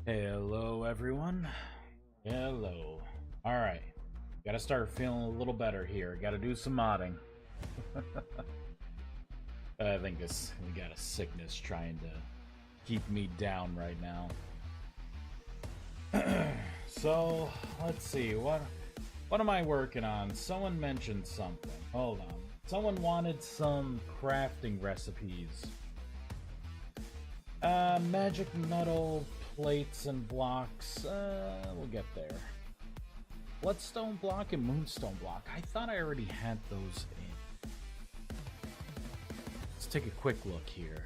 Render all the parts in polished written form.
Hello, everyone. Hello. All right. Gotta start feeling a little better here. Gotta do some modding. I think we got a sickness trying to keep me down right now. So, let's see. What am I working on? Someone mentioned something. Hold on. Someone wanted some crafting recipes. Magic metal plates and blocks. We'll get there. Bloodstone block and moonstone block. I thought I already had those in. Let's take a quick look here.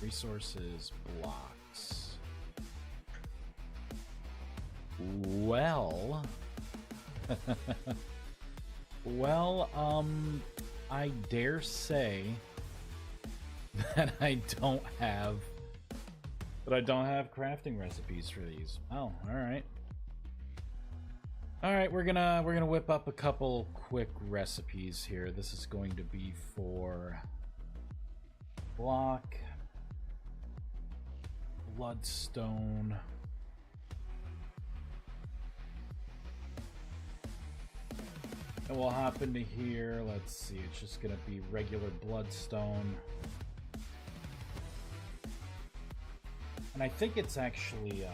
Resources, blocks. Well... I dare say that I don't have crafting recipes for these. Oh, all right. All right, we're gonna whip up a couple quick recipes here. This is going to be for block, bloodstone, and we'll hop into here. Let's see. It's just gonna be regular bloodstone. And I think it's actually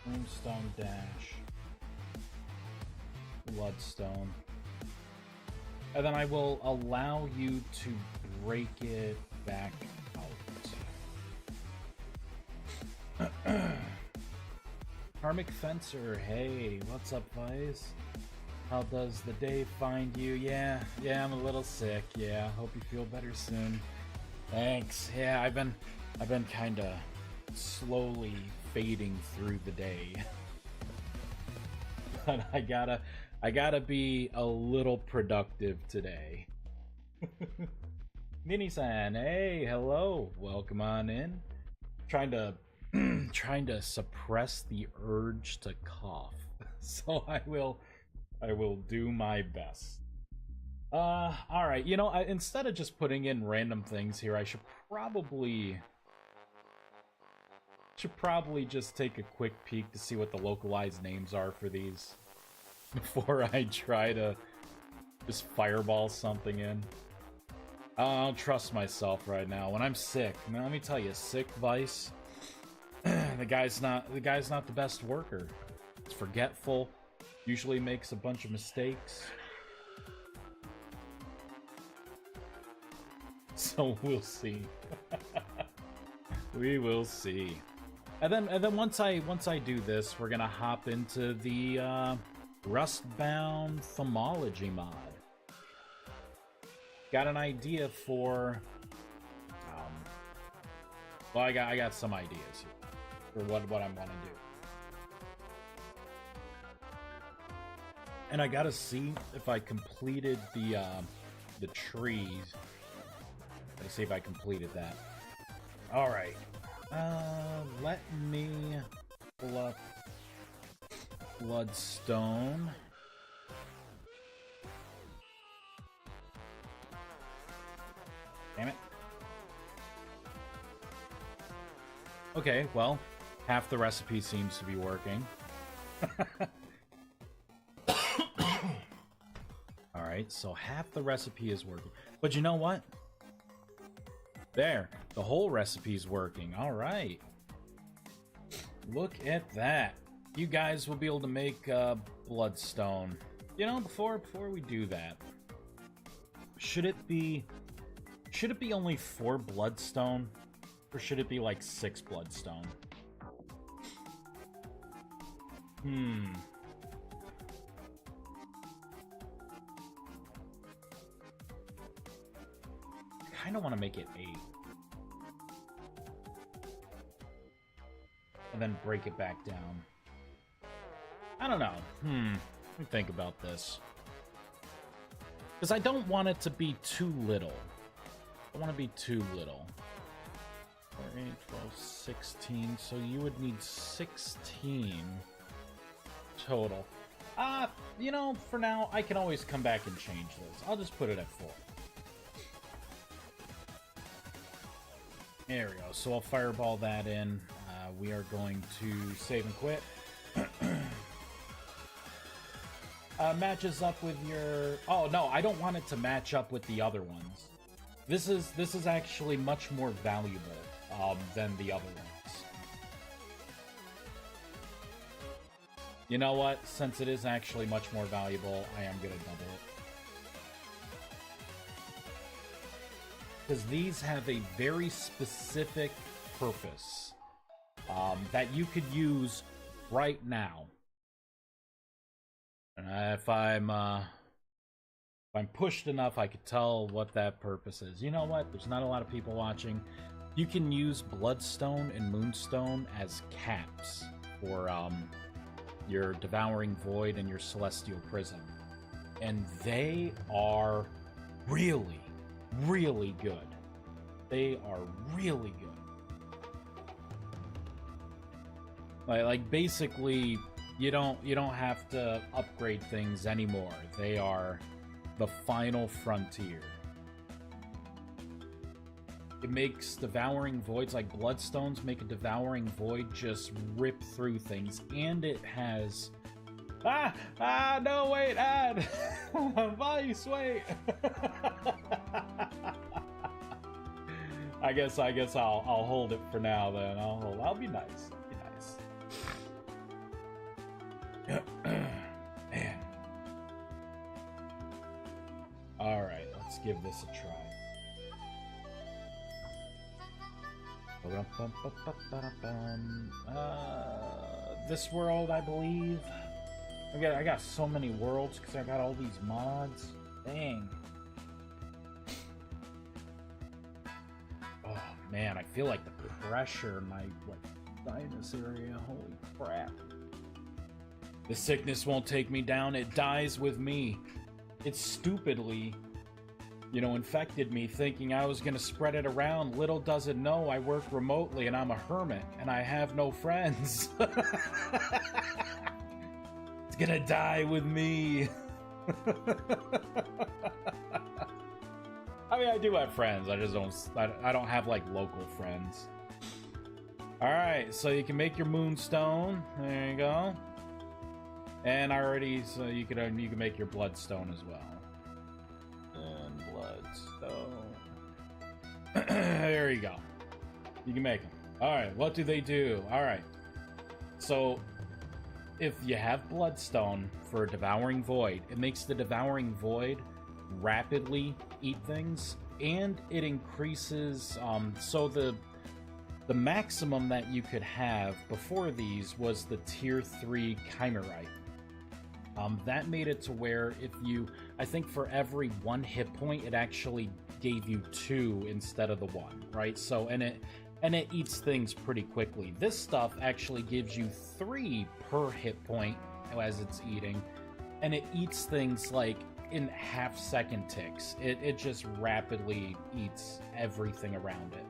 moonstone dash bloodstone. And then I will allow you to break it back out. Karmic Fencer, hey, what's up, Vies? How does the day find you? Yeah, I'm a little sick. Yeah, hope you feel better soon. Thanks. Yeah, I've been kind of slowly fading through the day. But I gotta be a little productive today. Nini-san, hey, hello, welcome on in. Trying to suppress the urge to cough, so I will do my best. All right. You know, instead of just putting in random things here, I should probably just take a quick peek to see what the localized names are for these before I try to just fireball something in. I don't trust myself right now. When I'm sick, man, let me tell you, sick Vice, the guy's not the best worker. He's forgetful, usually makes a bunch of mistakes. So we'll see. We will see. And then once I do this, we're gonna hop into the Rustbound Thaumaturgy mod. Got an idea for well, I got some ideas here for what I want to do. And I gotta see if I completed the trees. Gotta see if I completed that. All right. Let me pull up bloodstone. Damn it. Okay, well, half the recipe seems to be working. Alright, so half the recipe is working. But you know what? There, the whole recipe's working. Alright. Look at that. You guys will be able to make bloodstone. You know, before we do that, should it be only 4 bloodstone? Or should it be like 6 bloodstone? I kind of want to make it 8. And then break it back down. I don't know. Let me think about this. Because I don't want it to be too little. I want to be too little. 4, 8, 12, 16. So you would need 16 total. You know, for now, I can always come back and change this. I'll just put it at 4. There we go. So I'll fireball that in. We are going to save and quit. Matches up with your... Oh, no, I don't want it to match up with the other ones. This is actually much more valuable than the other ones. You know what? Since it is actually much more valuable, I am going to double it. Because these have a very specific purpose that you could use right now. If I'm pushed enough, I could tell what that purpose is. You know what? There's not a lot of people watching. You can use Bloodstone and Moonstone as caps for your Devouring Void and your Celestial Prism. And they are really, really good. They are really good. Like basically, you don't have to upgrade things anymore. They are the final frontier. It makes Devouring Voids, like Bloodstones, make a Devouring Void just rip through things, and it has... no, wait, add! Vice, wait! I guess I'll hold it for now, then. I'll be nice. Man. Alright, let's give this a try. This world, I believe. I got so many worlds because I got all these mods. Dang. Oh man, I feel like the pressure in my sinus area. Holy crap. The sickness won't take me down, it dies with me. It stupidly, infected me, thinking I was gonna spread it around. Little does it know I work remotely and I'm a hermit, and I have no friends. It's gonna die with me. I mean, I do have friends, I just I don't have, like, local friends. Alright, so you can make your Moonstone. There you go. And so you can make your Bloodstone as well. And Bloodstone. There you go. You can make them. Alright, what do they do? Alright. So, if you have Bloodstone for a Devouring Void, it makes the Devouring Void rapidly eat things, and it increases, so the maximum that you could have before these was the Tier 3 Chimerite. That made it to where I think for every 1 hit point, it actually gave you 2 instead of the 1, right? So, and it eats things pretty quickly. This stuff actually gives you 3 per hit point as it's eating, and it eats things like in half-second ticks. It just rapidly eats everything around it.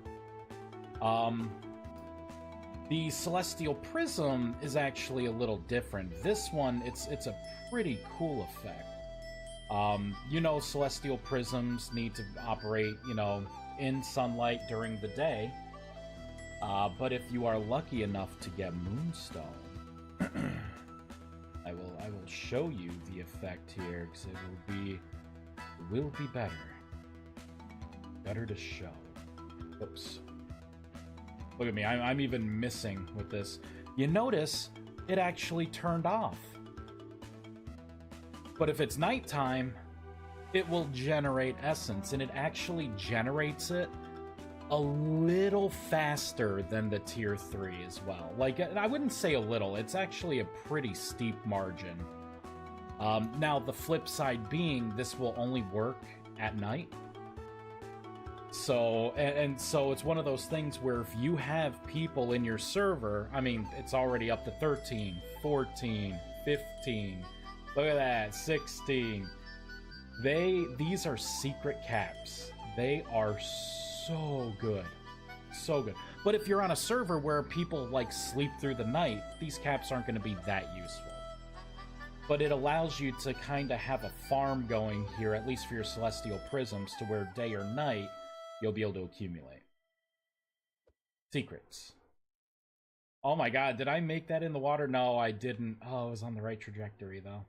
The Celestial Prism is actually a little different. This one, it's a pretty cool effect. Celestial Prisms need to operate, in sunlight during the day. But if you are lucky enough to get Moonstone, I will show you the effect here, because it will be better to show. Oops. Look at me, I'm even missing with this. You notice it actually turned off. But if it's nighttime, it will generate essence, and it actually generates it a little faster than the Tier 3 as well. Like, I wouldn't say a little, it's actually a pretty steep margin. Now, the flip side being, this will only work at night. So, and so it's one of those things where if you have people in your server, I mean, it's already up to 13, 14, 15, look at that, 16. These are secret caps. They are so good. So good. But if you're on a server where people, like, sleep through the night, these caps aren't going to be that useful. But it allows you to kind of have a farm going here, at least for your Celestial Prisms, to where day or night, you'll be able to accumulate. Secrets. Oh my god, did I make that in the water? No, I didn't. Oh, I was on the right trajectory, though.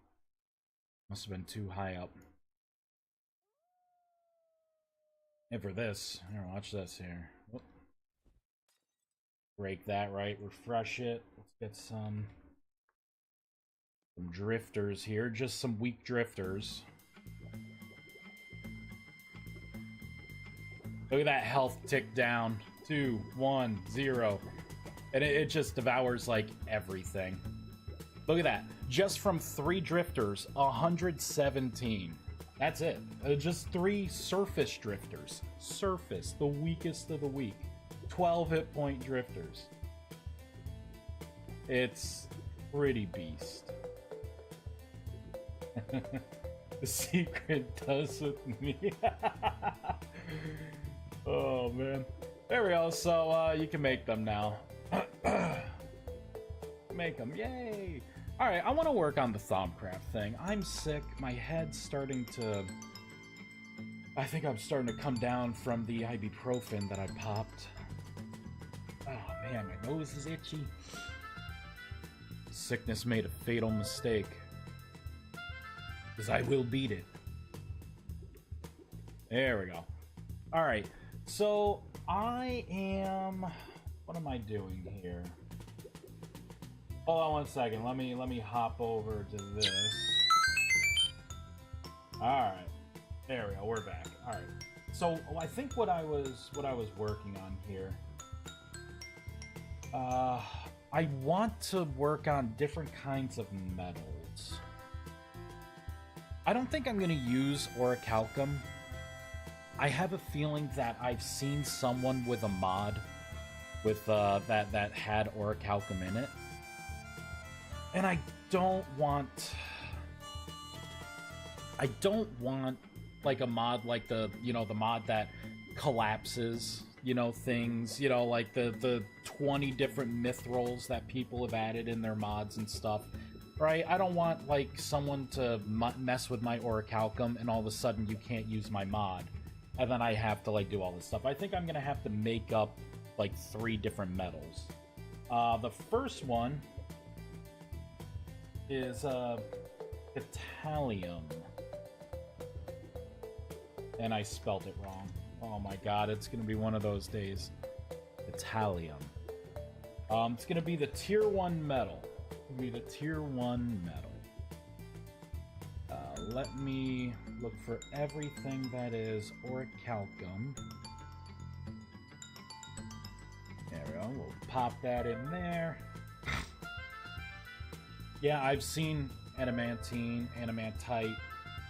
Must have been too high up. And for this, here, watch this here. Whoop. Break that, right? Refresh it. Let's get some drifters here. Just some weak drifters. Look at that health tick down. 2, 1, 0. And it just devours, like, everything. Look at that. Just from 3 drifters, 117. That's it. Just 3 surface drifters. Surface, the weakest of the weak. 12 hit point drifters. It's pretty beast. The secret does with me. Oh, man. There we go. So, you can make them now. Make them. Yay! Alright, I want to work on the Thaumcraft thing. I'm sick. My head's starting to... I think I'm starting to come down from the ibuprofen that I popped. Oh, man, my nose is itchy. Sickness made a fatal mistake. Because I will beat it. There we go. Alright, so I am... What am I doing here? Hold on one second. Let me hop over to this. All right, there we go. We're back. All right. So I think what I was working on here. I want to work on different kinds of metals. I don't think I'm going to use orichalcum. I have a feeling that I've seen someone with a mod with that had orichalcum in it. And I don't want like a mod like the mod that collapses, things, like the 20 different mithrils that people have added in their mods and stuff, right? I don't want like someone to mess with my orichalcum and all of a sudden you can't use my mod and then I have to like do all this stuff. I think I'm gonna have to make up like 3 different metals. The first one is Italium. And I spelt it wrong. Oh my god, it's gonna be one of those days. Italium. It's gonna be the tier 1 metal. Let me look for everything that is orichalcum. There we go. We'll pop that in there. Yeah, I've seen adamantine, adamantite.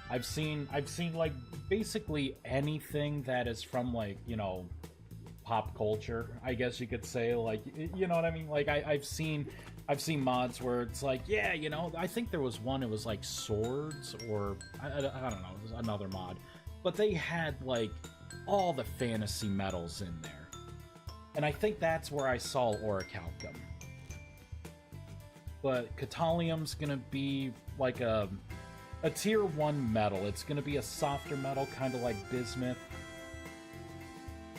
I've seen like basically anything that is from like, pop culture, I guess you could say, like, you know what I mean? Like I've seen mods where it's like, yeah, I think there was one, it was like swords or I don't know, it was another mod. But they had like all the fantasy metals in there. And I think that's where I saw orichalcum. But Catalium's gonna be like a tier 1 metal. It's gonna be a softer metal, kind of like bismuth.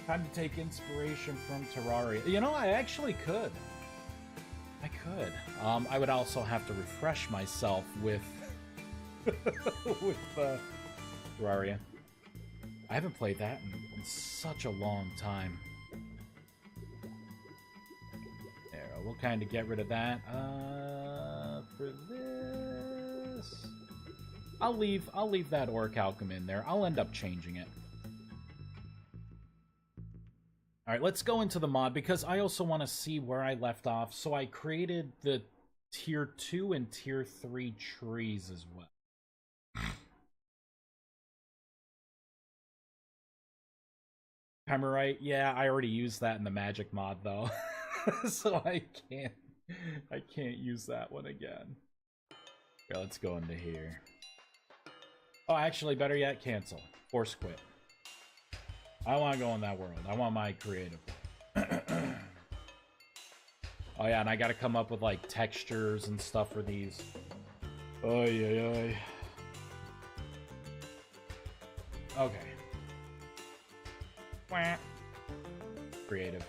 Time to take inspiration from Terraria. I actually could. I could. I would also have to refresh myself with with Terraria. I haven't played that in such a long time. There, we'll kind of get rid of that. For this, I'll leave that orichalcum in there. I'll end up changing it. All right, let's go into the mod because I also want to see where I left off. So I created the tier 2 and tier 3 trees as well. Pemorite, yeah, I already used that in the magic mod though. So I can't use that one again. Okay, let's go into here. Oh, actually, better yet, cancel. Force quit. I want to go in that world. I want my creative. Oh yeah, and I gotta come up with like textures and stuff for these. Oy. Okay. Creative.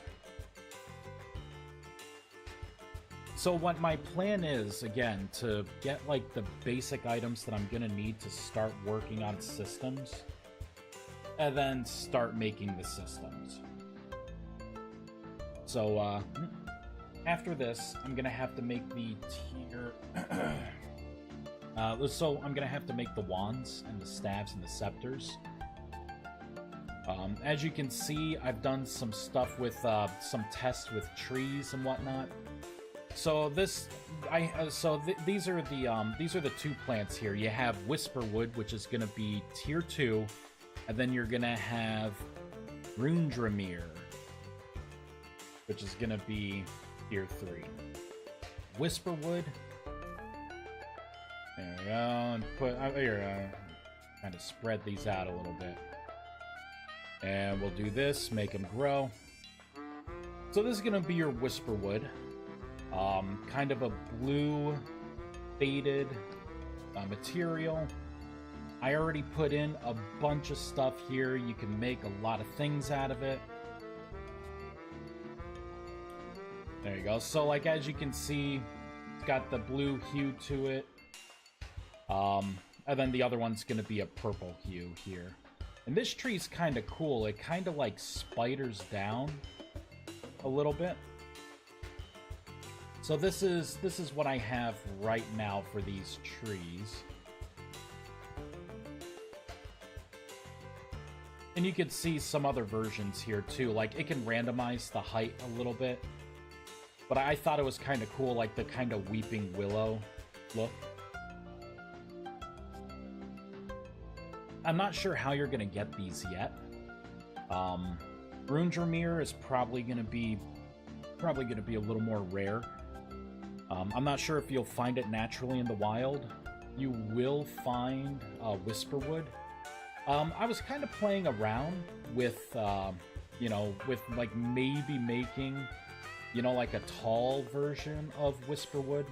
So what my plan is, again, to get, like, the basic items that I'm gonna need to start working on systems, and then start making the systems. So, after this, I'm gonna have to make the tier... so I'm gonna have to make the wands, and the staves, and the scepters. As you can see, I've done some stuff with, some tests with trees and whatnot. So these are the two plants here. You have Whisperwood, which is going to be tier 2, and then you're going to have Rundramere, which is going to be tier 3. Whisperwood. There we go. And put here. Kind of spread these out a little bit, and we'll do this. Make them grow. So this is going to be your Whisperwood. Kind of a blue faded material. I already put in a bunch of stuff here. You can make a lot of things out of it. There you go. So, like, as you can see, it's got the blue hue to it. And then the other one's going to be a purple hue here. And this tree's kind of cool. It kind of, like, spiders down a little bit. So this is what I have right now for these trees. And you can see some other versions here too. Like, it can randomize the height a little bit. But I thought it was kind of cool, like the kind of weeping willow look. I'm not sure how you're going to get these yet. Rundramere is probably going to be a little more rare. I'm not sure if you'll find it naturally in the wild. You will find Whisperwood. I was kind of playing around with, you know, with like maybe making, you know, like a tall version of Whisperwood.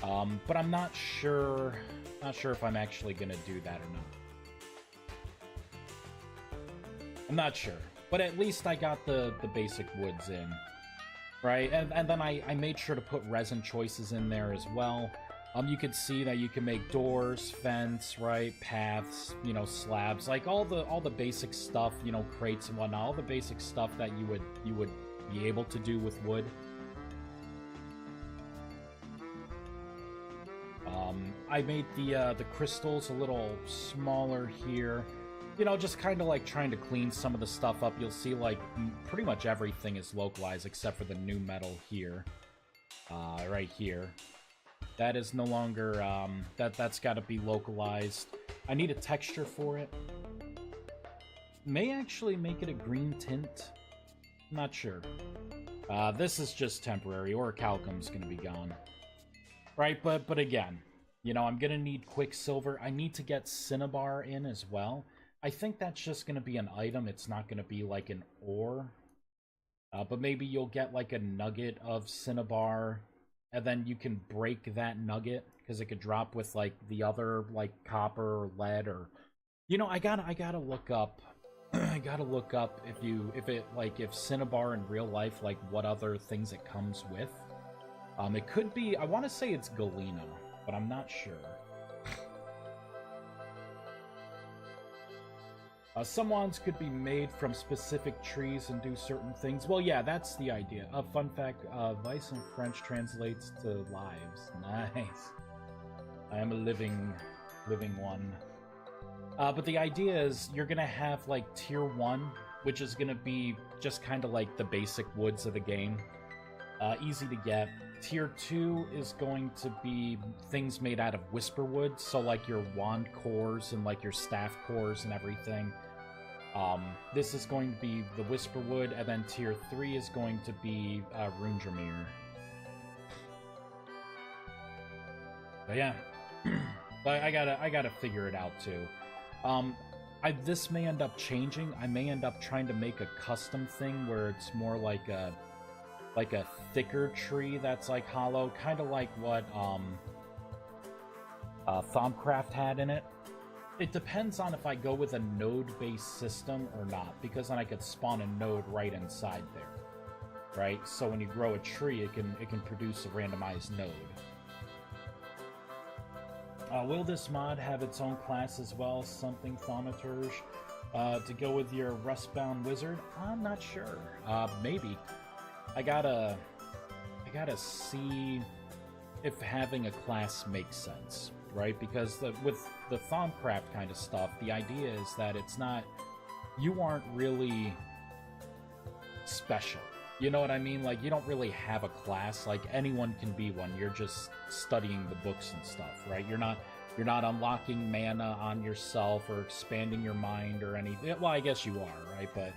But I'm not sure if I'm actually gonna do that or not. I'm not sure, but at least I got the basic woods in. Right, and then I made sure to put resin choices in there as well. You can see that you can make doors, fence, right, paths, you know, slabs, like all the basic stuff, you know, crates and whatnot, all the basic stuff that you would be able to do with wood. I made the crystals a little smaller here. You know, just kind of like trying to clean some of the stuff up. You'll see, like, pretty much everything is localized except for the new metal here. Right here. That is no longer, that's got to be localized. I need a texture for it. May actually make it a green tint. Not sure. This is just temporary. Orichalcum's going to be gone. Right, but again, you know, I'm going to need Quicksilver. I need to get Cinnabar in as well. I think that's just going to be an item. It's not going to be like an ore. But maybe you'll get like a nugget of Cinnabar, and then you can break that nugget, because it could drop with like the other like copper or lead, or, you know, I gotta look up. I gotta look up if Cinnabar in real life, like what other things it comes with. It could be, I want to say it's Galena, but I'm not sure. Some wands could be made from specific trees and do certain things. Well, yeah, that's the idea. Fun fact, vice in French translates to lives. Nice. I am a living one. But the idea is you're going to have, like, Tier 1, which is going to be just kind of like the basic woods of the game. Easy to get. Tier 2 is going to be things made out of Whisperwood, so like your wand cores and like your staff cores and everything. This is going to be the Whisperwood, and then Tier 3 is going to be Rundramere. But yeah, but I gotta figure it out too. This may end up changing. I may end up trying to make a custom thing where it's more like a thicker tree that's like hollow, kind of like what Thaumcraft had in it. It depends on if I go with a node-based system or not, because then I could spawn a node right inside there. right? So when you grow a tree, it can produce a randomized node. Will this mod have its own class as well? Something thaumaturge to go with your Rustbound Wizard? I'm not sure. Maybe. I gotta see if having a class makes sense, right? Because with the Thaumcraft kind of stuff, the idea is that it's not... You aren't really special. You know what I mean? Like, you don't really have a class. Like, anyone can be one. You're just studying the books and stuff, right? You're not unlocking mana on yourself or expanding your mind or anything. Well, I guess you are, right? But,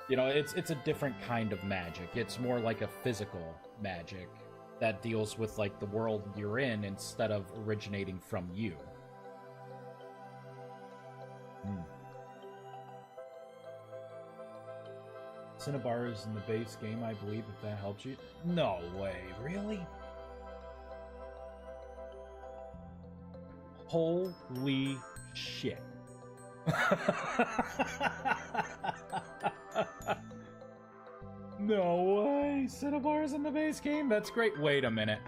you know, it's a different kind of magic. It's more like a physical magic that deals with, like, the world you're in instead of originating from you. Cinnabar is in the base game, I believe, if that helps you. No way, really? Holy shit. No way, Cinnabar is in the base game? That's great. Wait a minute.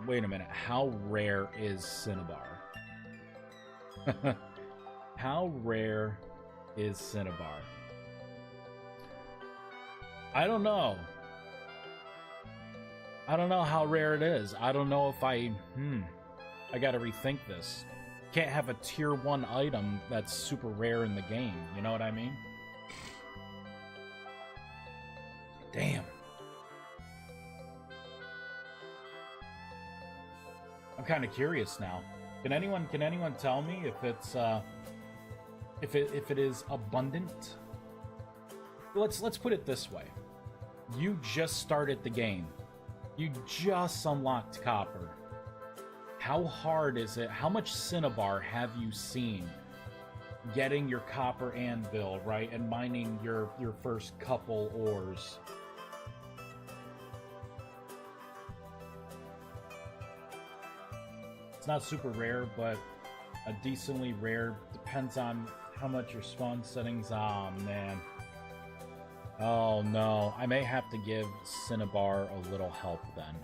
Wait a minute. How rare is Cinnabar? How rare is Cinnabar? I don't know. I don't know how rare it is. I don't know if I gotta rethink this. Can't have a tier 1 item that's super rare in the game. You know what I mean? Damn. I'm kind of curious now. Can anyone tell me if it's if it is abundant? Let's put it this way. You just started the game. You just unlocked Copper. How hard is it? How much Cinnabar have you seen getting your Copper Anvil, right? And mining your first couple ores? It's not super rare, but a decently rare. Depends on how much your spawn settings. Oh, man. Oh, no. I may have to give Cinnabar a little help, then.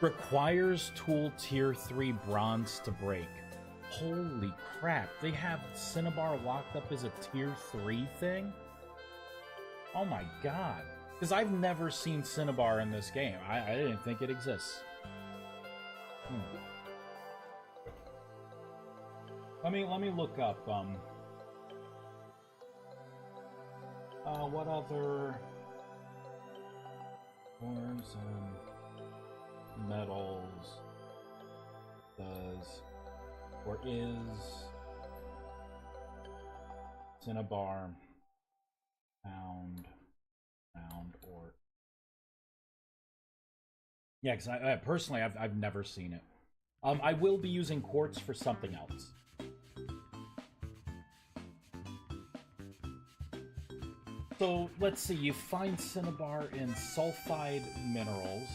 Requires tool tier 3 bronze to break. Holy crap. They have Cinnabar locked up as a tier 3 thing? Oh, my God. Because I've never seen Cinnabar in this game. I didn't think it exists. Let me look up, what other ores and metals does or is Cinnabar found or... Yeah, because I personally, I've never seen it. I will be using quartz for something else. So, let's see, you find Cinnabar in sulfide minerals.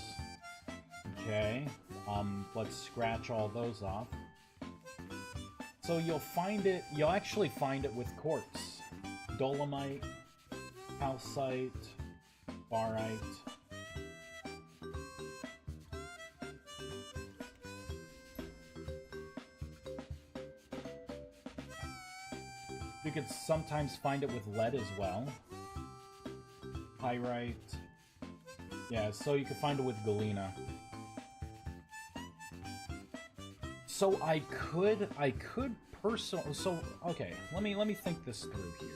Okay, let's scratch all those off. So you'll actually find it with quartz. Dolomite, calcite, barite. You could sometimes find it with lead as well. Pyrite. Yeah, so you could find it with galena. So I could personally... So, okay, let me think this through here.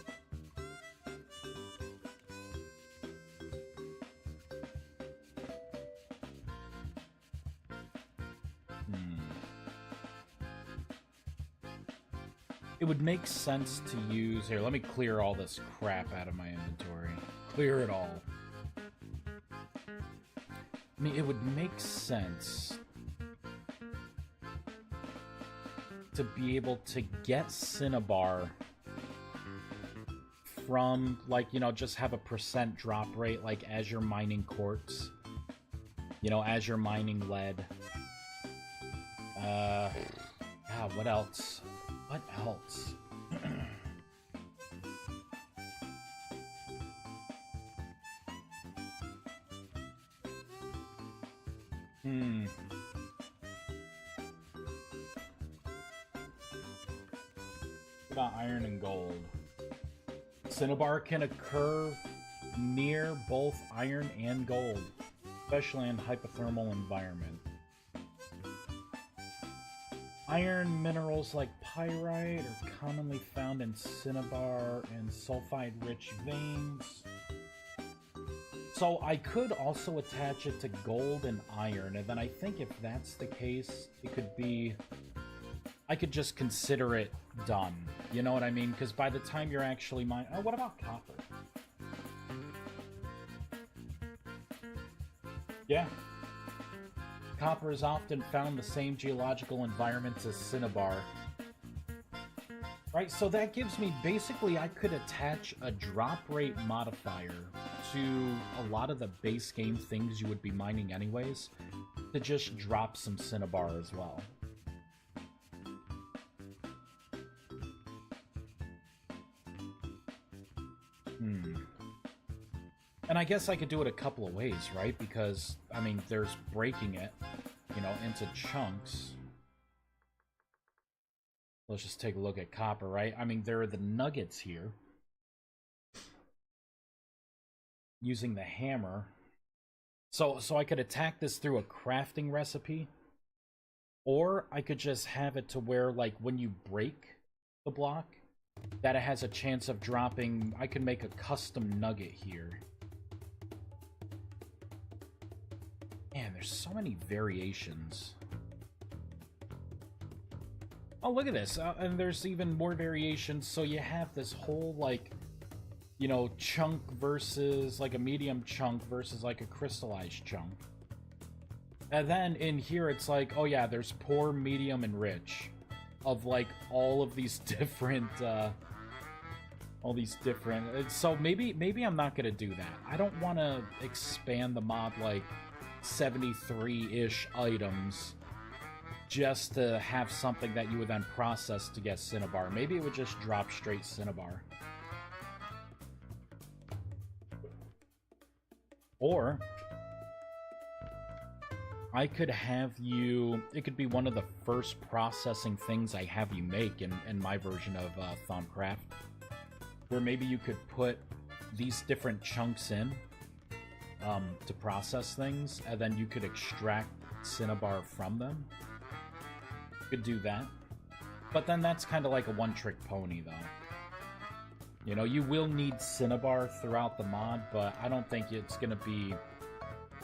It would make sense to use... Here, let me clear all this crap out of my inventory. Clear it all. I mean, it would make sense to be able to get Cinnabar from, like, you know, just have a % drop rate, like, as you're mining quartz. You know, as you're mining lead. What else? What else? Hmm. What about iron and gold? Cinnabar can occur near both iron and gold, especially in hypothermal environment. Iron minerals like pyrite are commonly found in cinnabar and sulfide-rich veins. So I could also attach it to gold and iron, and then I think if that's the case, it could be... I could just consider it done. You know what I mean? Because by the time you're actually mining... Oh, what about copper? Yeah. Copper is often found in the same geological environments as cinnabar. Right, so that gives me... Basically, I could attach a drop rate modifier to a lot of the base game things you would be mining anyways, to just drop some cinnabar as well. And I guess I could do it a couple of ways, right? Because, I mean, there's breaking it, you know, into chunks. Let's just take a look at copper, right? I mean, there are the nuggets here. Using the hammer. So I could attack this through a crafting recipe. Or I could just have it to where, like, when you break the block, that it has a chance of dropping... I could make a custom nugget here. Man, there's so many variations. Oh, look at this. And there's even more variations. So you have this whole, like, you know, chunk versus, like, a medium chunk versus, like, a crystallized chunk. And then in here, it's like, oh yeah, there's poor, medium, and rich. Of, like, all of these different, So maybe I'm not gonna do that. I don't want to expand the mod, like, 73-ish items just to have something that you would then process to get cinnabar. Maybe it would just drop straight cinnabar. Or I could have you... It could be one of the first processing things I have you make in my version of Thaumcraft, where maybe you could put these different chunks in to process things, and then you could extract cinnabar from them. You could do that. But then that's kind of like a one-trick pony, though. You know, you will need cinnabar throughout the mod, but I don't think it's going to be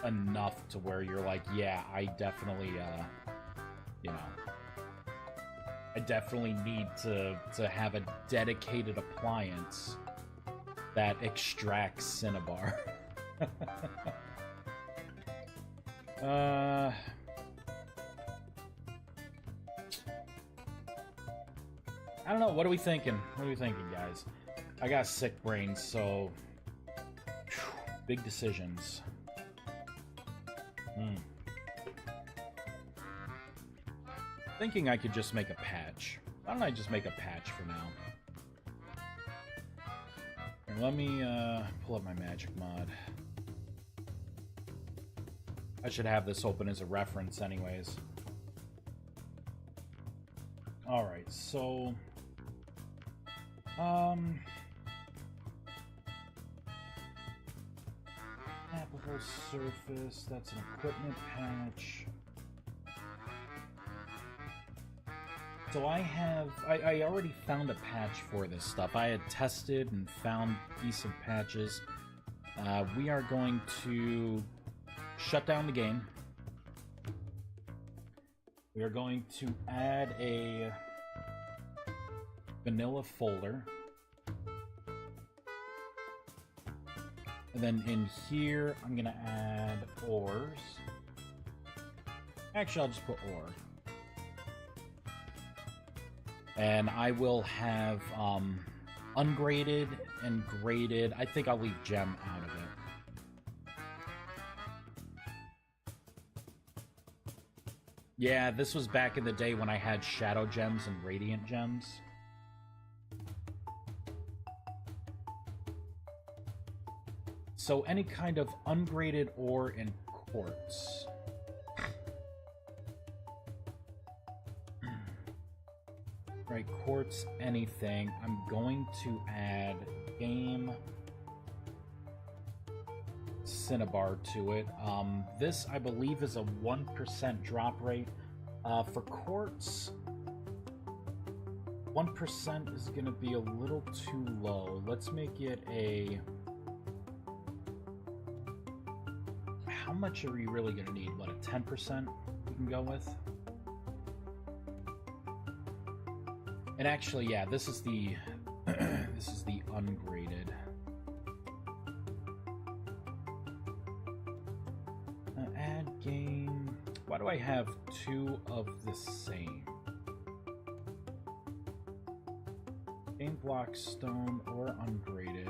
enough to where you're like, yeah, I definitely, you know, I definitely need to have a dedicated appliance that extracts cinnabar. I don't know. What are we thinking? What are we thinking, guys? I got sick brain, so big decisions. Thinking I could just make a patch. Why don't I just make a patch for now? Here, let me pull up my magic mod. I should have this open as a reference anyways. Alright, so... Applicable surface, that's an equipment patch. So I already found a patch for this stuff. I had tested and found decent patches. We are going to shut down the game. We are going to add a vanilla folder. And then in here, I'm going to add ores. Actually, I'll just put ore. And I will have ungraded and graded. I think I'll leave gem out of it. Yeah, this was back in the day when I had shadow gems and radiant gems. So any kind of ungraded ore and quartz. Right, quartz, anything. I'm going to add game cinnabar to it. This, I believe, is a 1% drop rate. For quartz, 1% is going to be a little too low. Let's make it a... How much are we really going to need? What, a 10% we can go with? And actually, yeah, this is the this is the ungraded. Add game. Why do I have two of the same? Game block, stone, or ungraded.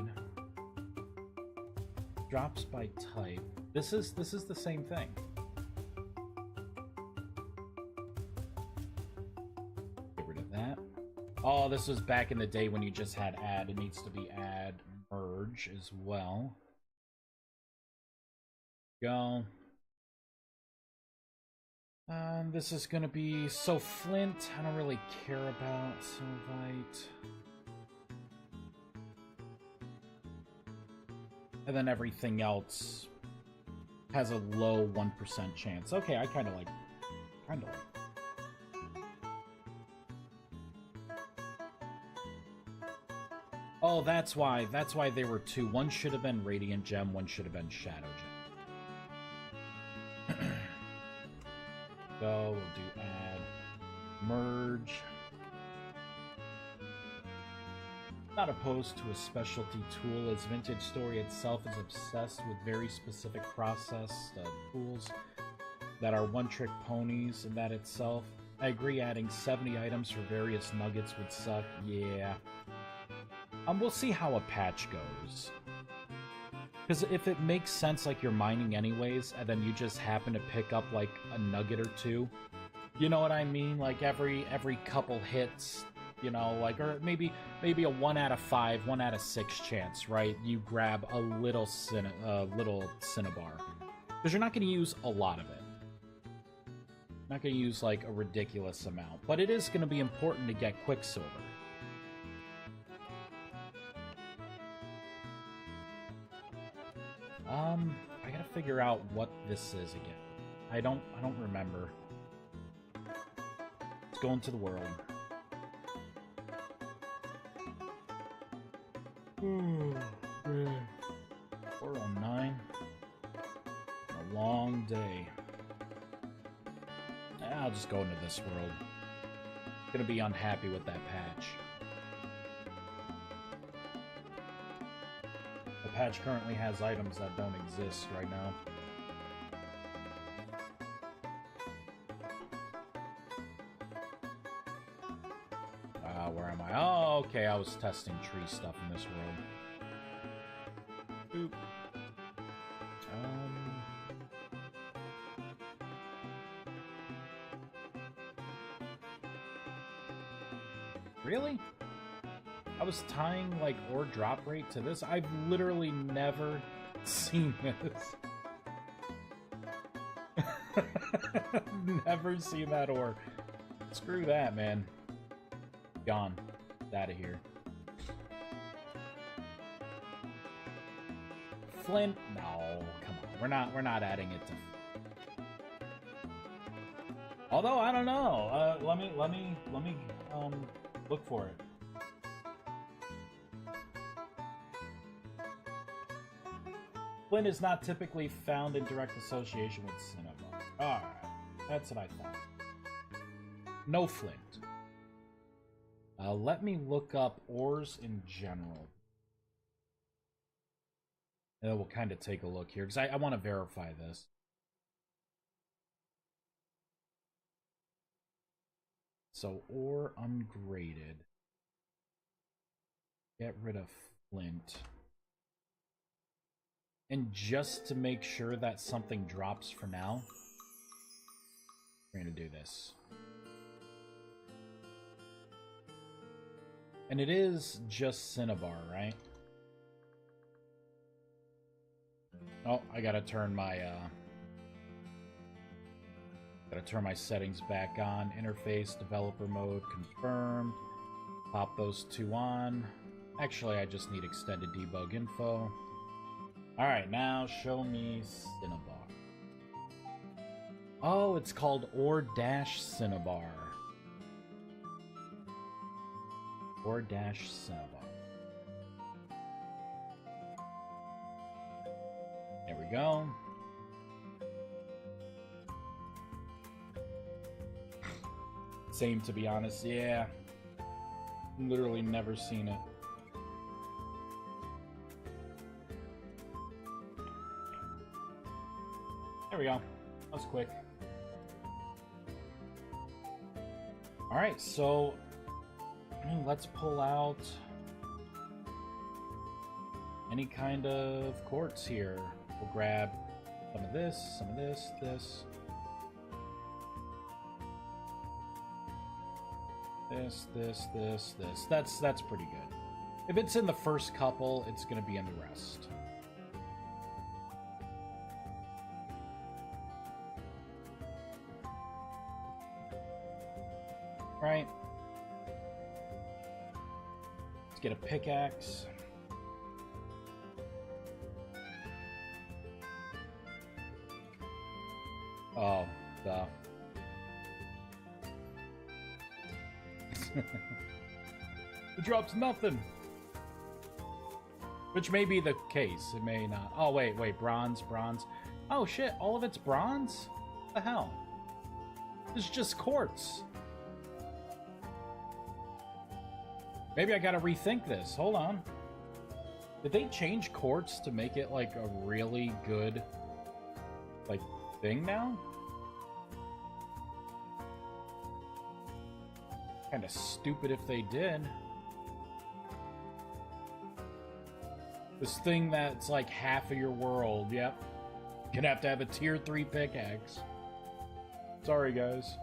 Drops by type. This is the same thing. Oh, this was back in the day when you just had add. It needs to be add merge as well. Go. This is going to be... So flint, I don't really care about. Silvite. And then everything else has a low 1% chance. Okay, I kind of like... Oh, that's why there were two. One should have been Radiant Gem, one should have been Shadow Gem. Go, we'll do add, merge. Not opposed to a specialty tool, as Vintage Story itself is obsessed with very specific process tools that are one-trick ponies in that itself. I agree, adding 70 items for various nuggets would suck. Yeah. We'll see how a patch goes. Because if it makes sense, like you're mining anyways, and then you just happen to pick up like a nugget or two, you know what I mean? Like every couple hits, you know, like, or maybe a 1 out of 5, 1 out of 6 chance, right? You grab a little cinnabar, because you're not going to use a lot of it. Not going to use like a ridiculous amount, but it is going to be important to get Quicksilver. I gotta figure out what this is again. I don't remember. Let's go into the world. 409. A long day. I'll just go into this world. Gonna be unhappy with that patch. The patch currently has items that don't exist right now. Where am I? Oh, okay, I was testing tree stuff in this world. Boop. Really? I was tying, like, ore drop rate to this? I've literally never seen this. Never seen that ore. Screw that, man. Gone. Out of here. Flint? No, come on. We're not adding it to... Although, I don't know. Let me look for it. Flint is not typically found in direct association with cinnabar. Alright, that's what I thought. No flint. Let me look up ores in general. And we'll kind of take a look here, because I want to verify this. So, ore ungraded. Get rid of flint. And just to make sure that something drops for now, we're going to do this. And it is just cinnabar, right? Oh, I gotta turn my Gotta turn my settings back on. Interface, developer mode, confirmed. Pop those two on. Actually, I just need extended debug info. Alright, now show me Cinnabar. Oh, it's called or-Cinnabar. Or-Cinnabar. There we go. Same, to be honest. Yeah. Literally never seen it. There we go. That was quick. Alright, so let's pull out any kind of quartz here. We'll grab some of this, this. This. That's pretty good. If it's in the first couple, it's gonna be in the rest. Right. Let's get a pickaxe. Oh, duh. It drops nothing. Which may be the case. It may not. Oh, wait. Bronze. Oh, shit. All of it's bronze? What the hell? It's just quartz. Maybe I gotta rethink this. Hold on. Did they change quartz to make it, like, a really good, like, thing now? Kinda stupid if they did. This thing that's, like, half of your world. Yep. You're gonna have to have a tier 3 pickaxe. Sorry, guys.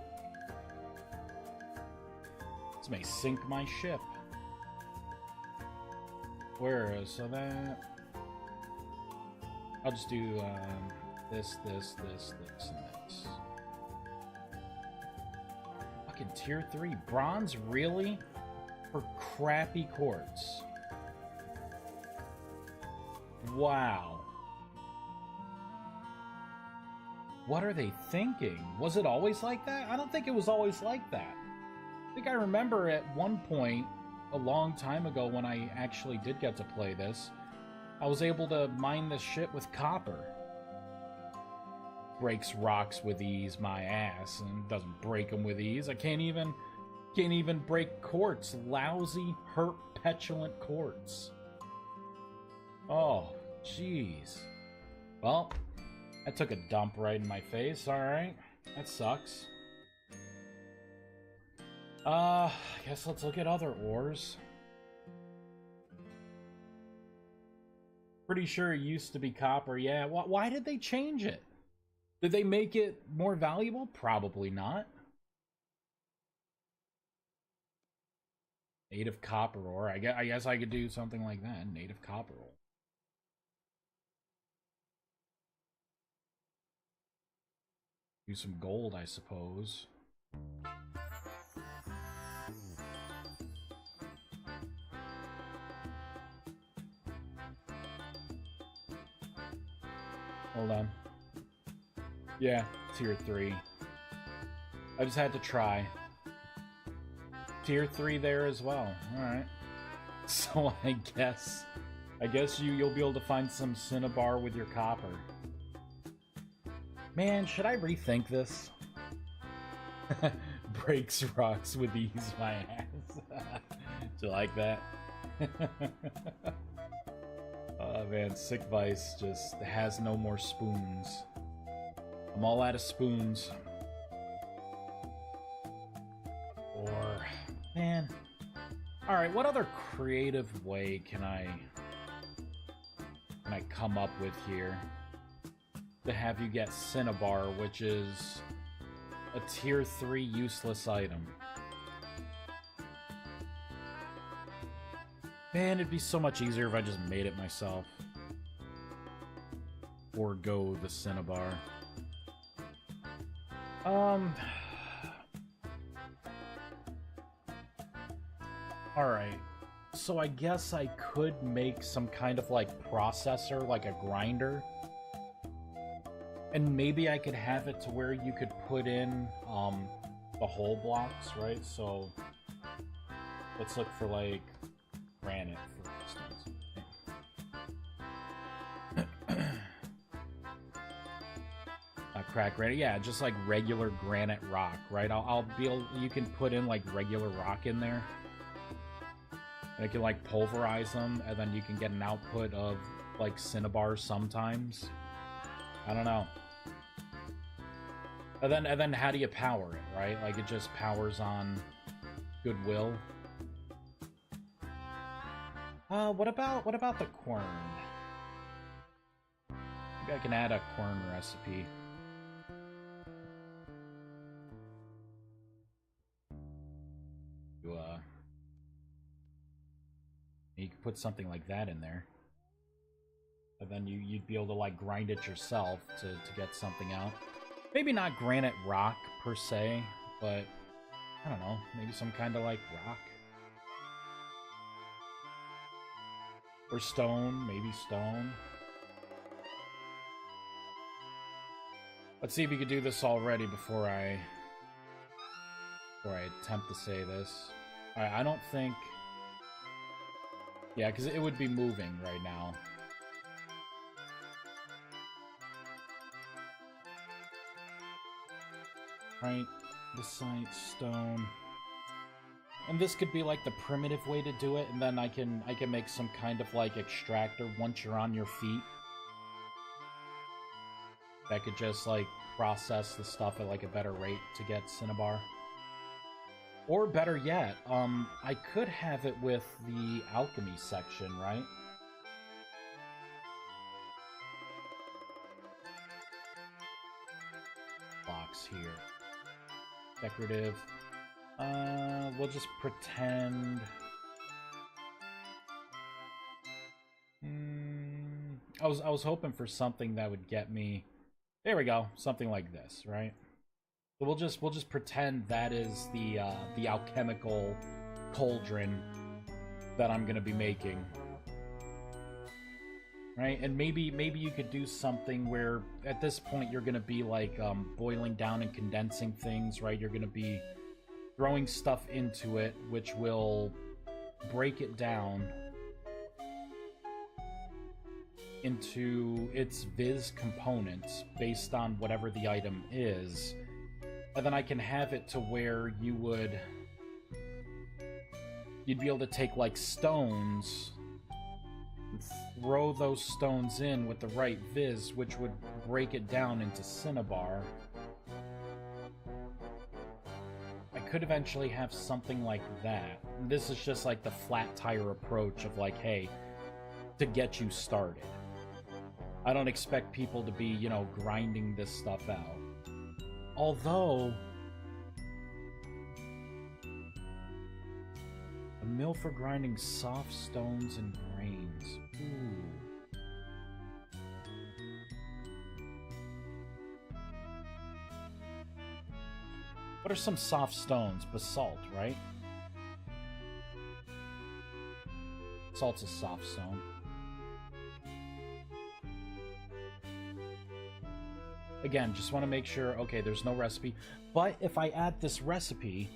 This may sink my ship. So that... I'll just do this, and this. Fucking tier 3. Bronze, really? For crappy quartz. Wow. What are they thinking? Was it always like that? I don't think it was always like that. I think I remember at one point, a long time ago when I actually did get to play this, I was able to mine this shit with copper. Breaks rocks with ease, my ass, and doesn't break them with ease. I can't even break quartz. Lousy, hurt, petulant quartz. Oh, jeez. Well, I took a dump right in my face. Alright, that sucks. I guess let's look at other ores. Pretty sure it used to be copper. Yeah, why did they change it? Did they make it more valuable? Probably not. Native copper ore. I guess I could do something like that. Native copper ore. Do some gold, I suppose. Hold on. Yeah, tier 3. I just had to try. Tier 3 there as well. Alright. So I guess you'll be able to find some cinnabar with your copper. Man, should I rethink this? Breaks rocks with ease, my ass. Do you like that? Oh man, Sick Vice just has no more spoons. I'm all out of spoons. Or, man. Alright, what other creative way can I come up with here to have you get cinnabar, which is a tier 3 useless item? Man, it'd be so much easier if I just made it myself. Forgo the cinnabar. Alright. So I guess I could make some kind of, like, processor, like a grinder. And maybe I could have it to where you could put in, the whole blocks, right? So, let's look for, like, granite, for instance. Not cracked granite, yeah, just like regular granite rock, right? I'll be able, you can put in, like, regular rock in there. And it can, like, pulverize them, and then you can get an output of, like, Cinnabar sometimes. I don't know. And then how do you power it, right? Like, it just powers on goodwill. What about the quern? Maybe I can add a quern recipe. You could put something like that in there. And then you'd be able to, like, grind it yourself to get something out. Maybe not granite rock, per se, but, I don't know, maybe some kind of, like, rock. Or stone, maybe stone. Let's see if you could do this already before I attempt to say this. Alright, I don't think... Yeah, because it would be moving right now. Right, this side stone. And this could be like the primitive way to do it, and then I can make some kind of like extractor once you're on your feet. That could just like process the stuff at like a better rate to get Cinnabar. Or better yet, I could have it with the alchemy section, right? Blocks here. Decorative. We'll just pretend... I was hoping for something that would get me... There we go, something like this, right? So we'll just pretend that is the alchemical cauldron that I'm gonna be making. Right? And maybe you could do something where at this point you're gonna be like boiling down and condensing things, right? You're gonna be throwing stuff into it, which will break it down into its Viz components based on whatever the item is. And then I can have it to where you'd be able to take like stones, throw those stones in with the right Viz, which would break it down into Cinnabar. I could eventually have something like that. This is just like the flat tire approach of like, hey, to get you started. I don't expect people to be, you know, grinding this stuff out. Although, a mill for grinding soft stones and grains. Ooh. What are some soft stones? Basalt, right? Basalt's a soft stone. Again, just want to make sure, okay, there's no recipe. But if I add this recipe,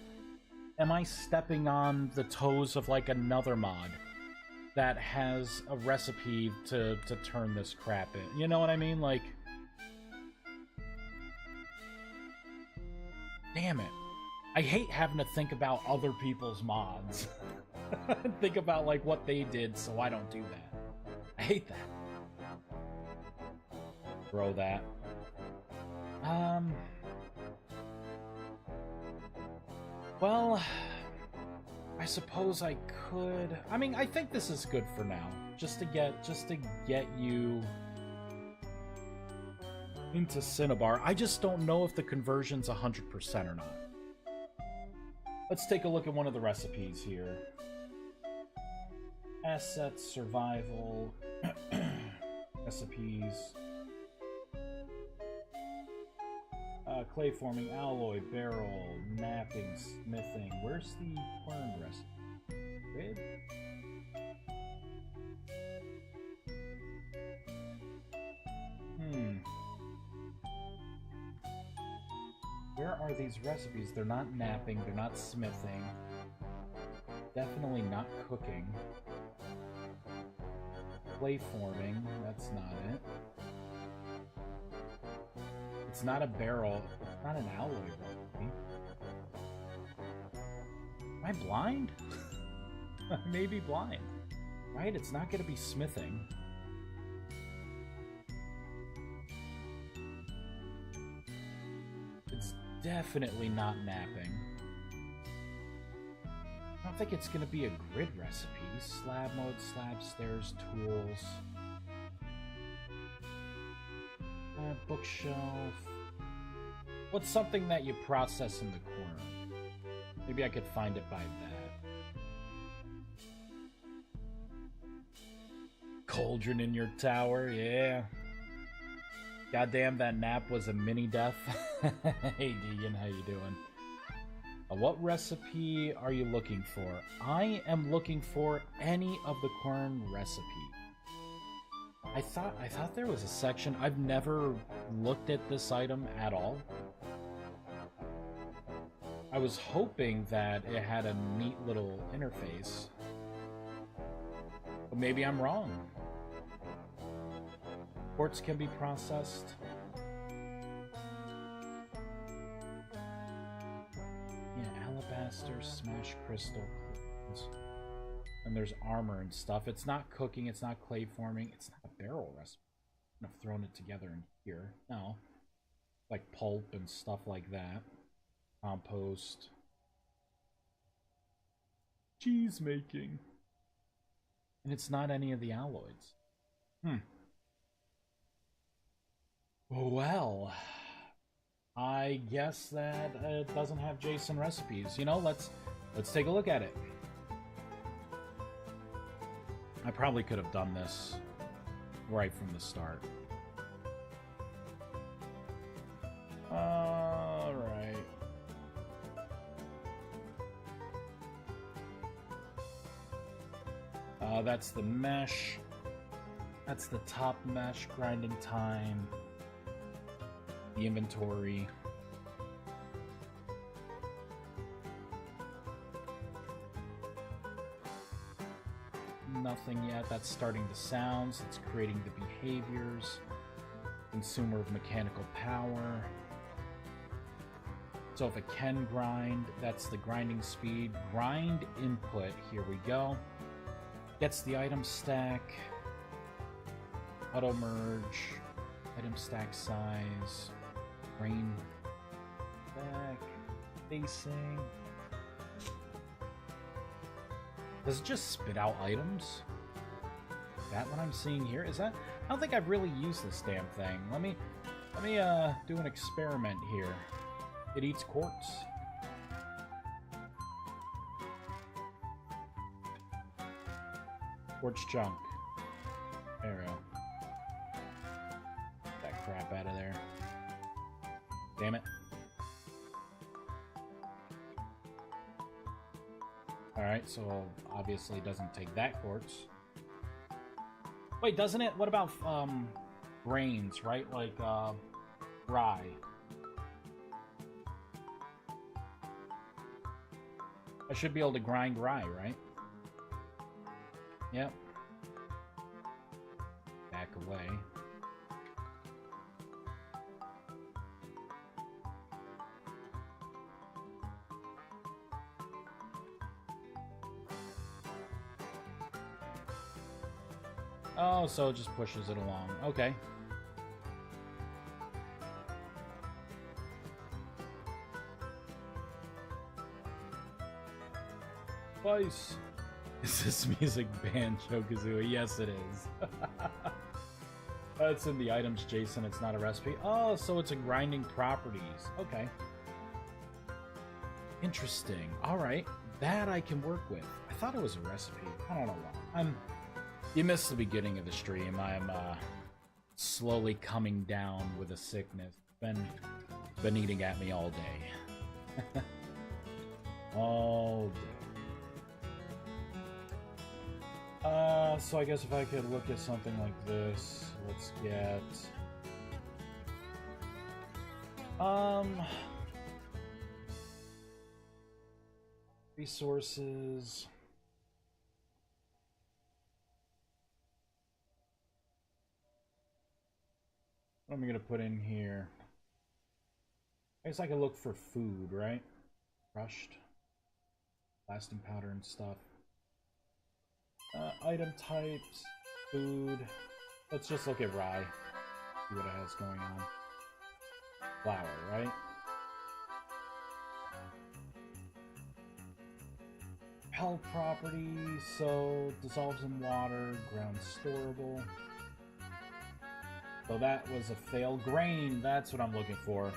am I stepping on the toes of, like, another mod that has a recipe to turn this crap in? You know what I mean? Like... Damn it. I hate having to think about other people's mods. Think about, like, what they did so I don't do that. I hate that. Throw that. Well, I suppose I could... I mean, I think this is good for now. Just to get you into Cinnabar. I just don't know if the conversion's 100% or not. Let's take a look at one of the recipes here. Assets, survival, recipes. clay forming, alloy, barrel, napping, smithing. Where's the quern recipe? Grid? Where are these recipes? They're not napping, they're not smithing. Definitely not cooking. Clay forming, that's not it. It's not a barrel, it's not an alloy recipe. Am I blind? I may be blind. Right? It's not gonna be smithing. It's definitely not napping. I don't think it's gonna be a grid recipe. Slab mode, slab, stairs, tools. Bookshelf. What's something that you process in the corner? Maybe I could find it by that. Cauldron in your tower, yeah. Goddamn, that nap was a mini death. Hey, Deegan, how you doing? What recipe are you looking for? I am looking for any of the quern recipe. I thought there was a section. I've never looked at this item at all. I was hoping that it had a neat little interface. But maybe I'm wrong. Quartz can be processed. Yeah, alabaster, smashed crystal. And there's armor and stuff. It's not cooking, it's not clay forming, it's not a barrel recipe. I've thrown it together in here. No. Like pulp and stuff like that. Compost. Cheese making. And it's not any of the alloys. Well, I guess that it doesn't have Jason recipes. You know, let's take a look at it. I probably could have done this right from the start. Alright. That's the mesh. That's the top mesh, grinding time. The inventory. Nothing yet. That's starting the sounds. It's creating the behaviors. Consumer of mechanical power. So if it can grind, that's the grinding speed. Grind input. Here we go. Gets the item stack. Auto merge. Item stack size. Grain back. Facing. Does it just spit out items? Is that what I'm seeing here? Is that? I don't think I've really used this damn thing. Let me do an experiment here. It eats quartz. Quartz chunk. There we go. Get that crap out of there. Damn it. Alright, so obviously it doesn't take that quartz. Wait, doesn't it? What about grains, right? Like rye. I should be able to grind rye, right? Yep. Back away. Oh, so it just pushes it along. Okay. Twice. Is this music Banjo-Kazooie? Yes, it is. That's in the items, Jason. It's not a recipe. Oh, so it's a grinding properties. Okay. Interesting. All right. That I can work with. I thought it was a recipe. I don't know why. You missed the beginning of the stream. I'm slowly coming down with a sickness. Been been eating at me all day. All day. So I guess if I could look at something like this, let's get... resources... What am I gonna put in here? I guess I could look for food, right? Crushed. Lasting powder and stuff. Item types, food. Let's just look at rye. See what it has going on. Flour, right? Health properties, so dissolves in water, ground storable. So that was a fail. Grain, that's what I'm looking for.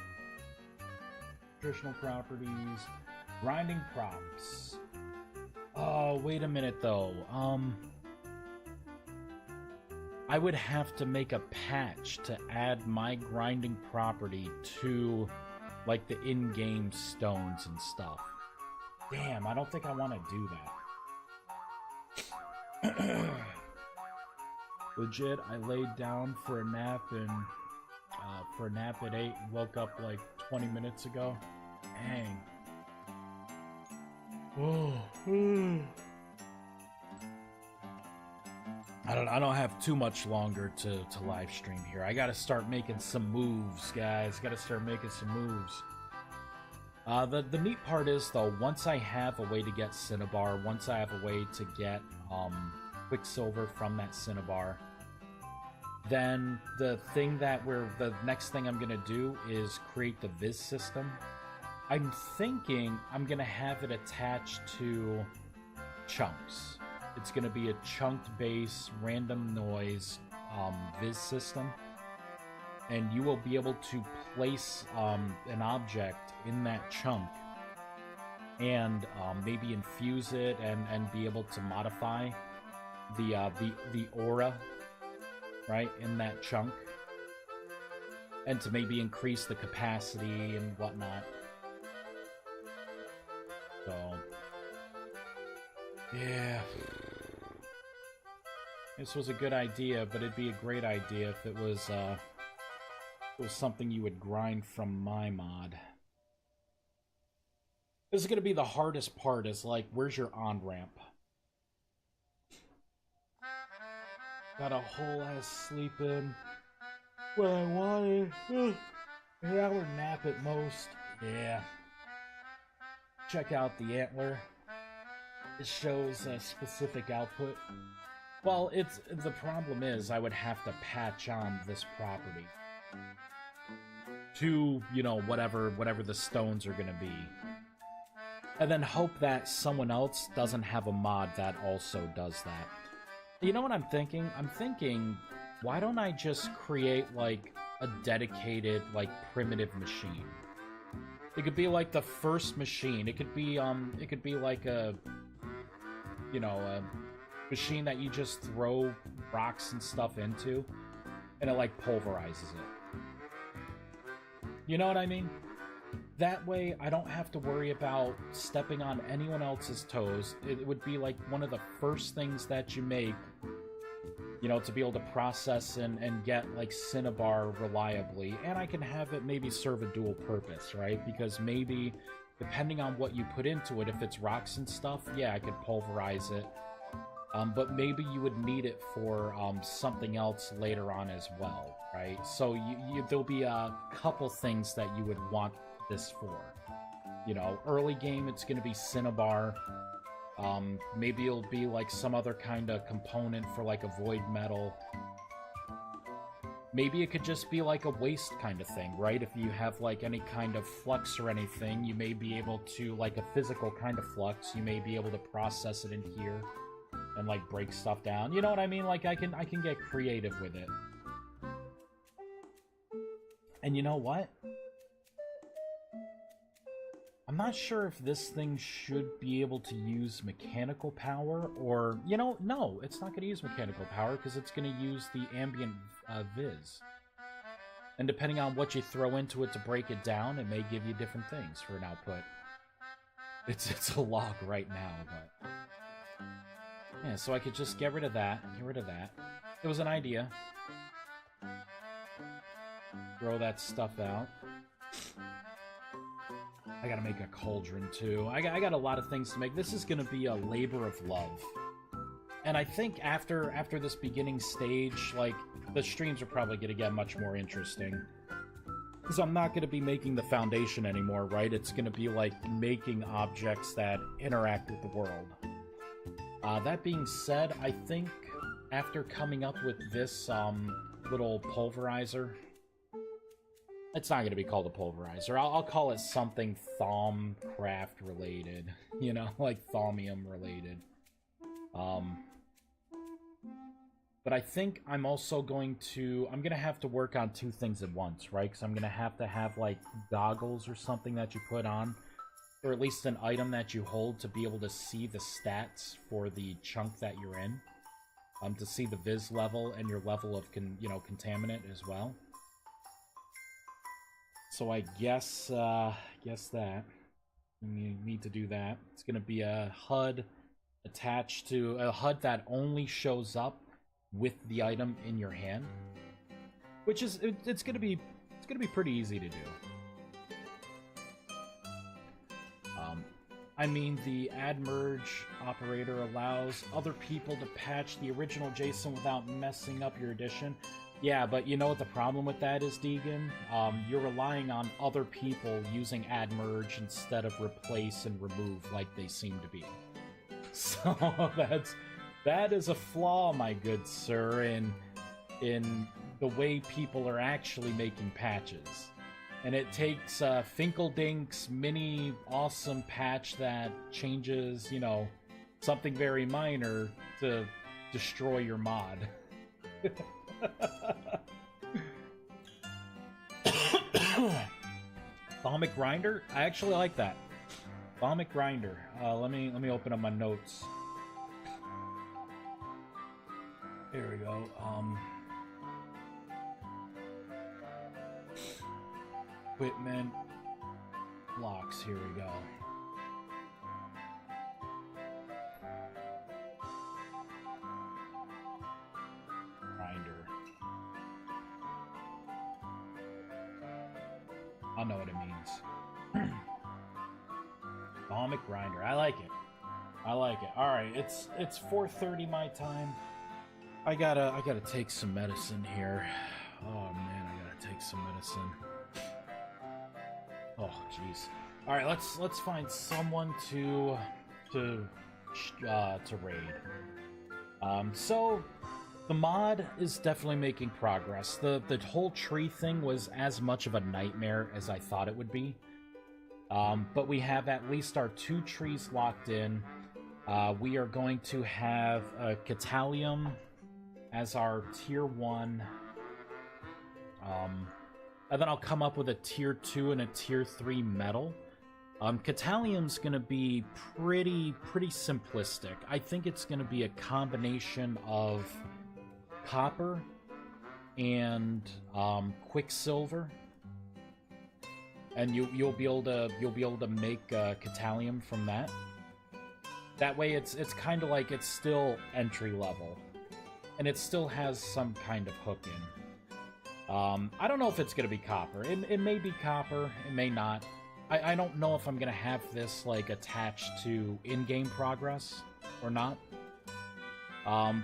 Nutritional properties, grinding props. Oh, wait a minute though. I would have to make a patch to add my grinding property to like the in-game stones and stuff. Damn, I don't think I want to do that. Legit, I laid down for a nap and at 8 and woke up like 20 minutes ago. Dang. Oh. I don't have too much longer to live stream here. I gotta start making some moves, guys. Gotta start making some moves. The neat part is though, once I have a way to get Cinnabar, once I have a way to get Quicksilver from that Cinnabar, then the next thing I'm gonna do is create the Viz system. I'm thinking I'm gonna have it attached to chunks. It's gonna be a chunked base, random noise Viz system, and you will be able to place an object in that chunk and maybe infuse it and be able to modify the aura, right, in that chunk, and to maybe increase the capacity and whatnot. So, yeah. This was a good idea, but it'd be a great idea if it was something you would grind from my mod. This is gonna be the hardest part, is like, where's your on-ramp? Got a whole ass sleep in when I wanted. An hour nap at most. Yeah. Check out the antler. It shows a specific output. Well, the problem is I would have to patch on this property to, you know, whatever the stones are gonna be. And then hope that someone else doesn't have a mod that also does that. You know what I'm thinking? I'm thinking, why don't I just create, like, a dedicated, like, primitive machine? It could be, like, the first machine. It could be like a, you know, a machine that you just throw rocks and stuff into, and it, like, pulverizes it. You know what I mean? That way, I don't have to worry about stepping on anyone else's toes. It would be like one of the first things that you make, you know, to be able to process and get, like, Cinnabar reliably. And I can have it maybe serve a dual purpose, right? Because maybe, depending on what you put into it, if it's rocks and stuff, yeah, I could pulverize it. But maybe you would need it for something else later on as well, right? So there'll be a couple things that you would want this for. You know, early game it's going to be Cinnabar. Maybe it'll be like some other kind of component for like a void metal. Maybe it could just be like a waste kind of thing, right? If you have like any kind of flux or anything, you may be able to, like a physical kind of flux, you may be able to process it in here and like break stuff down. You know what I mean? Like I can get creative with it. And you know what? I'm not sure if this thing should be able to use mechanical power, or, you know, no, it's not going to use mechanical power because it's going to use the ambient viz. And depending on what you throw into it to break it down, it may give you different things for an output. It's a log right now, but... Yeah, so I could just get rid of that, It was an idea. Throw that stuff out. I gotta make a cauldron, too. I got a lot of things to make. This is gonna be a labor of love. And I think after this beginning stage, like, the streams are probably gonna get much more interesting. Because I'm not gonna be making the foundation anymore, right? It's gonna be, like, making objects that interact with the world. That being said, I think after coming up with this, little pulverizer... It's not going to be called a pulverizer. I'll call it something Thaumcraft related. You know, like Thaumium related. But I think I'm also going to... I'm going to have to work on two things at once, right? Because I'm going to have, like, goggles or something that you put on. Or at least an item that you hold to be able to see the stats for the chunk that you're in. To see the Viz level and your level of, contaminant as well. So I guess that. You need to do that. It's going to be a HUD attached to... A HUD that only shows up with the item in your hand. Which is... It's going to be pretty easy to do. I mean, the add merge operator allows other people to patch the original JSON without messing up your edition. Yeah, but you know what the problem with that is, Deegan? You're relying on other people using add merge instead of replace and remove like they seem to be. So that is a flaw, my good sir, in the way people are actually making patches. And it takes Finkeldink's mini awesome patch that changes, something very minor to destroy your mod. Thaumic Grinder? I actually like that. Thaumic Grinder. Let me open up my notes. Here we go. Equipment. Blocks. Here we go. I know what it means. Thaumic Grinder. I like it. Alright, it's 4:30 my time. I gotta take some medicine here. Oh man, I gotta take some medicine. Oh jeez. Alright, let's find someone to raid. So the mod is definitely making progress. The whole tree thing was as much of a nightmare as I thought it would be. But we have at least our 2 trees locked in. We are going to have a Catallium as our tier 1. And then I'll come up with a tier 2 and a tier 3 metal. Catallium's going to be pretty simplistic. I think it's going to be a combination of copper and quicksilver, and you'll be able to make Catallium from that. That way, it's kind of like it's still entry level, and it still has some kind of hook in. I don't know if it's gonna be copper. It may be copper. It may not. I don't know if I'm gonna have this like attached to in-game progress or not.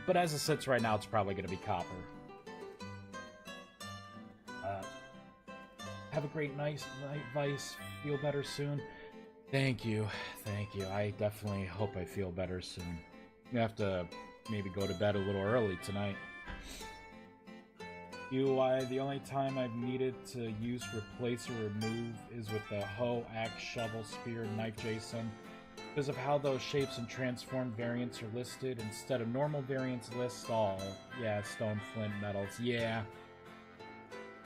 But as it sits right now, it's probably going to be copper. Have a great night, Vice. Feel better soon. Thank you. I definitely hope I feel better soon. You have to maybe go to bed a little early tonight. UI, the only time I've needed to use replace or remove is with the hoe, axe, shovel, spear, knife JSON. Because of how those shapes and transformed variants are listed, instead of normal variants list all. Yeah, stone, flint, metals. Yeah,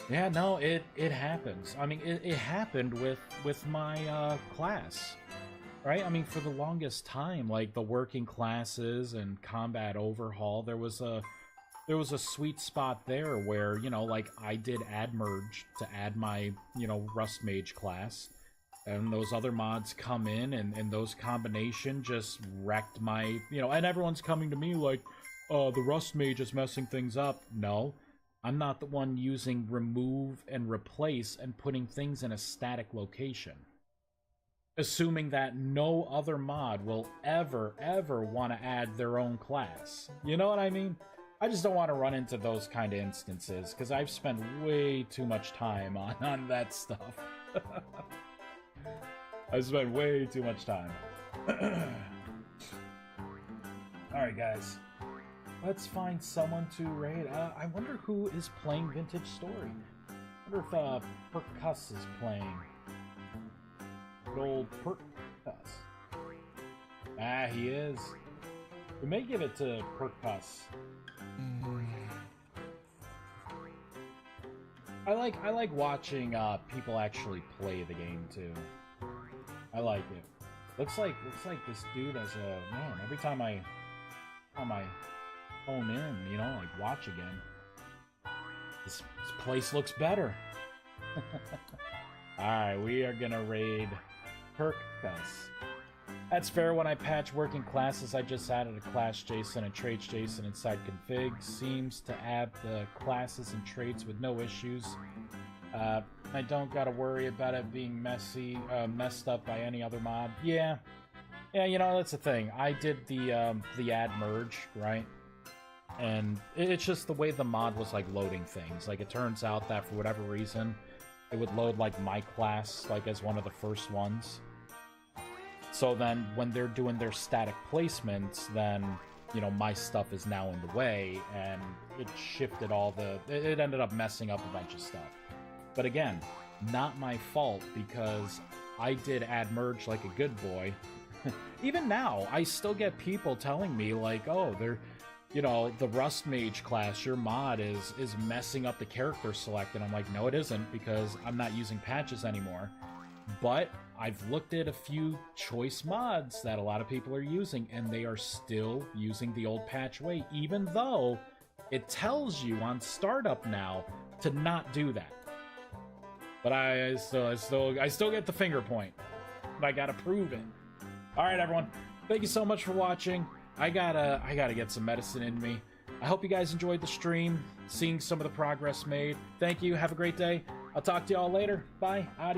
no, it happens. I mean, it happened with my class, right? I mean, for the longest time, like the working classes and combat overhaul, there was there was a sweet spot there where, you know, like, I did add merge to add my, you know, Rust Mage class, and those other mods come in, and those combination just wrecked my, you know, and everyone's coming to me like, the Rust Mage is messing things up. No, I'm not the one using remove and replace and putting things in a static location, assuming that no other mod will ever want to add their own class. You know what I mean? I just don't want to run into those kind of instances, because I've spent way too much time on that stuff. I've spent way too much time. Alright, guys. Let's find someone to raid. I wonder who is playing Vintage Story. I wonder if Percuss is playing. Good old Percuss. Ah, he is. We may give it to Percuss. I like watching people actually play the game too. I like it. Looks like this dude has a man. Every time I phone in, you know, like watch again, this place looks better. All right, we are gonna raid Percuss. That's fair. When I patch working classes, I just added a class JSON and traits JSON inside config. Seems to add the classes and traits with no issues. I don't gotta worry about it being messed up by any other mod. Yeah, you know, that's the thing. I did the add merge, right? And it's just the way the mod was like loading things. Like, it turns out that for whatever reason, it would load like my class like as one of the first ones. So then when they're doing their static placements, then, you know, my stuff is now in the way, and it shifted all the... It ended up messing up a bunch of stuff. But again, not my fault, because I did add merge like a good boy. Even now, I still get people telling me, like, oh, they're... You know, the Rust Mage class, your mod is messing up the character select. And I'm like, no, it isn't, because I'm not using patches anymore. But I've looked at a few choice mods that a lot of people are using, and they are still using the old patch way, even though it tells you on startup now to not do that. But I still get the finger point. But I gotta prove it. All right, everyone. Thank you so much for watching. I gotta get some medicine in me. I hope you guys enjoyed the stream, seeing some of the progress made. Thank you. Have a great day. I'll talk to you all later. Bye. Adios.